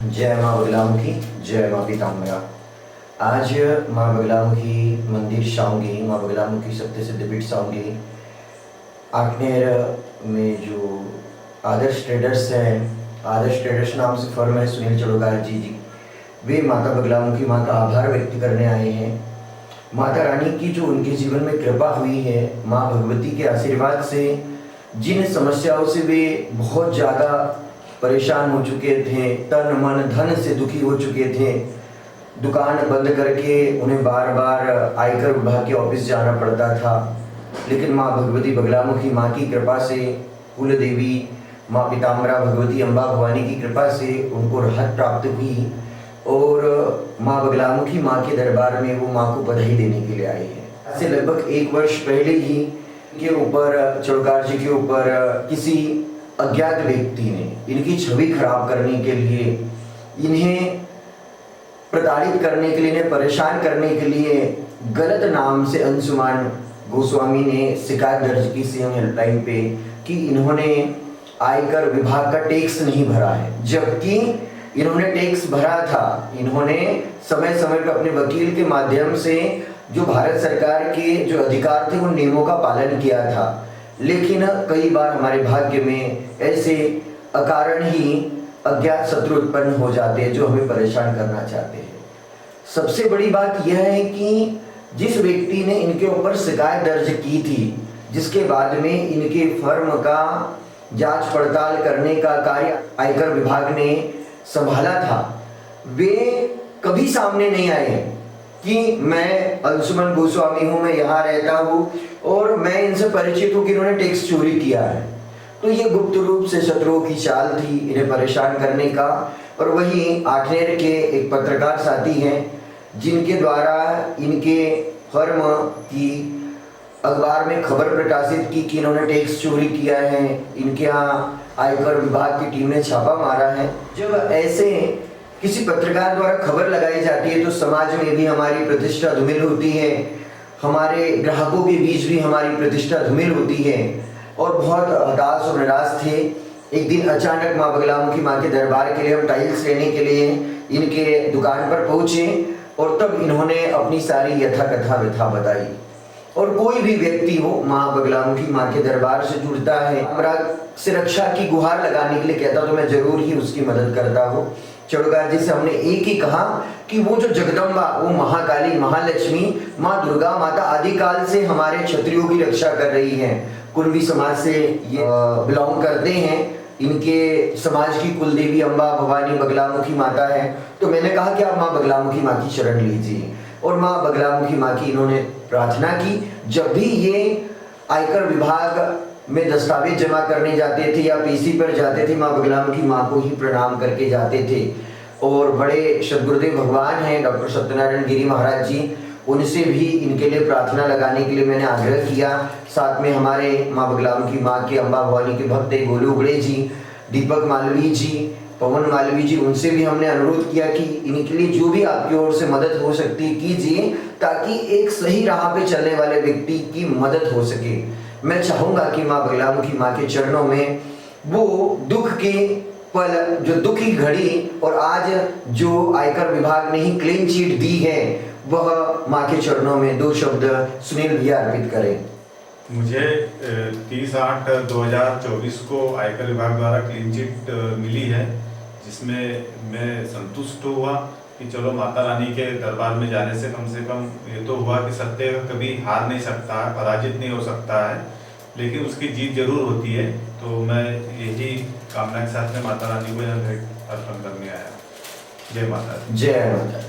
जय माँ बगलामुखी, जय माँ पीताम्बरा। आज माँ बगलामुखी मंदिर शाओंगे, माँ बगलामुखी सत्य सिद्धपीठ शाओंगे आठनेर में जो आदर्श ट्रेडर्स हैं, आदर्श ट्रेडर्स नाम से फर्म है सुनील चड़ोकार जी, वे माता बगलामुखी माँ का आभार व्यक्त करने आए हैं। माता रानी की जो उनके जीवन में कृपा हुई है, माँ भगवती के आशीर्वाद से जिन समस्याओं से वे बहुत ज़्यादा परेशान हो चुके थे, तन मन धन से दुखी हो चुके थे, दुकान बंद करके उन्हें बार बार आयकर विभाग के ऑफिस जाना पड़ता था, लेकिन माँ भगवती बगलामुखी माँ की कृपा से, कुल देवी माँ पीताम्बरा भगवती अम्बा भवानी की कृपा से उनको राहत प्राप्त हुई और माँ बगलामुखी माँ के दरबार में वो माँ को बधाई देने के लिए आए हैं। आज से लगभग 1 वर्ष पहले ही के ऊपर चड़ोकार जी के ऊपर किसी अज्ञात व्यक्ति ने इनकी छवि खराब करने के लिए, इन्हें प्रताड़ित करने के लिए, इन्हें परेशान करने के लिए गलत नाम से अंशुमान गोस्वामी ने शिकायत दर्ज की सीएम हेल्पलाइन पे कि इन्होंने आयकर विभाग का टैक्स नहीं भरा है, जबकि इन्होंने टैक्स भरा था। इन्होंने समय समय पर अपने वकील के माध्यम से जो भारत सरकार के जो अधिकार थे उन नियमों का पालन किया था, लेकिन कई बार हमारे भाग्य में ऐसे अकारण ही अज्ञात शत्रु उत्पन्न हो जाते हैं जो हमें परेशान करना चाहते हैं। सबसे बड़ी बात यह है कि जिस व्यक्ति ने इनके ऊपर शिकायत दर्ज की थी, जिसके बाद में इनके फर्म का जांच पड़ताल करने का कार्य आयकर विभाग ने संभाला था, वे कभी सामने नहीं आए कि मैं अंशुमन गोस्वामी हूँ, मैं यहाँ रहता हूँ और मैं इनसे परिचित हूँ कि इन्होंने टैक्स चोरी किया है। तो ये गुप्त रूप से शत्रुओं की चाल थी इन्हें परेशान करने का। और वही आठनेर के एक पत्रकार साथी हैं जिनके द्वारा इनके फर्म की अखबार में खबर प्रकाशित की कि इन्होंने टैक्स चोरी किया है, इनके यहाँ आयकर विभाग की टीम ने छापा मारा है। जब ऐसे किसी पत्रकार द्वारा खबर लगाई जाती है तो समाज में भी हमारी प्रतिष्ठा धूमिल होती है, हमारे ग्राहकों के बीच भी हमारी प्रतिष्ठा धूमिल होती है और बहुत हताश और निराश थे। एक दिन अचानक माँ बगलामुखी माँ के दरबार के लिए हम टाइल्स लेने के लिए इनके दुकान पर पहुंचे और तब इन्होंने अपनी सारी यथा कथा व्यथा बताई। और कोई भी व्यक्ति हो माँ बगलामुखी माँ के दरबार से जुड़ता है, हमरा से रक्षा की गुहार लगाने के लिए कहता तो मैं जरूर ही उसकी मदद करता हूँ। चड़ोकार जी से हमने एक ही कहा कि वो जो जगदम्बा, वो महाकाली, महालक्ष्मी, माँ दुर्गा माता आदि काल से हमारे क्षत्रियों की रक्षा कर रही हैं। कुणबी समाज से ये बिलोंग करते हैं, इनके समाज की कुल देवी अम्बा भवानी बगलामुखी माता है। तो मैंने कहा कि आप माँ बगलामुखी माँ की शरण लीजिए और माँ बगलामुखी माँ की इन्होंने प्रार्थना की। जब भी ये आयकर विभाग में दस्तावेज जमा करने जाते थे या पीसी पर जाते थे, माँ बगलामुखी माँ को ही प्रणाम करके जाते थे। और बड़े सदगुरुदेव भगवान हैं डॉक्टर सत्यनारायण गिरी महाराज जी, उनसे भी इनके लिए प्रार्थना लगाने के लिए मैंने आग्रह किया। साथ में हमारे माँ बगलामुखी माँ के अम्बा भवानी के भक्त गोलू उगड़े जी, दीपक मालवीय जी, पवन मालवीय जी, उनसे भी हमने अनुरोध किया कि इनके लिए जो भी आपकी ओर से मदद हो सकती है कीजिए, ताकि एक सही राह पे चलने वाले व्यक्ति की मदद हो सके। मैं चाहूँगा कि माँ बगलामुखी माँ के चरणों में वो दुख के पल, जो दुख की घड़ी और आज जो आयकर विभाग ने ही क्लीन चिट दी है, वह माँ के चरणों में 2 शब्द सुनील भैया अर्पित करें। मुझे 30/8/2024 को आयकर विभाग द्वारा क्लीन चिट मिली है, जिसमें मैं संतुष्ट हुआ कि चलो माता रानी के दरबार में जाने से कम ये तो हुआ कि सत्य कभी हार नहीं सकता है, पराजित नहीं हो सकता है, लेकिन उसकी जीत जरूर होती है। तो मैं यही कामना के साथ में माता रानी को यह भेंट अर्पण करने आया। जय माता दी। जय माता दी।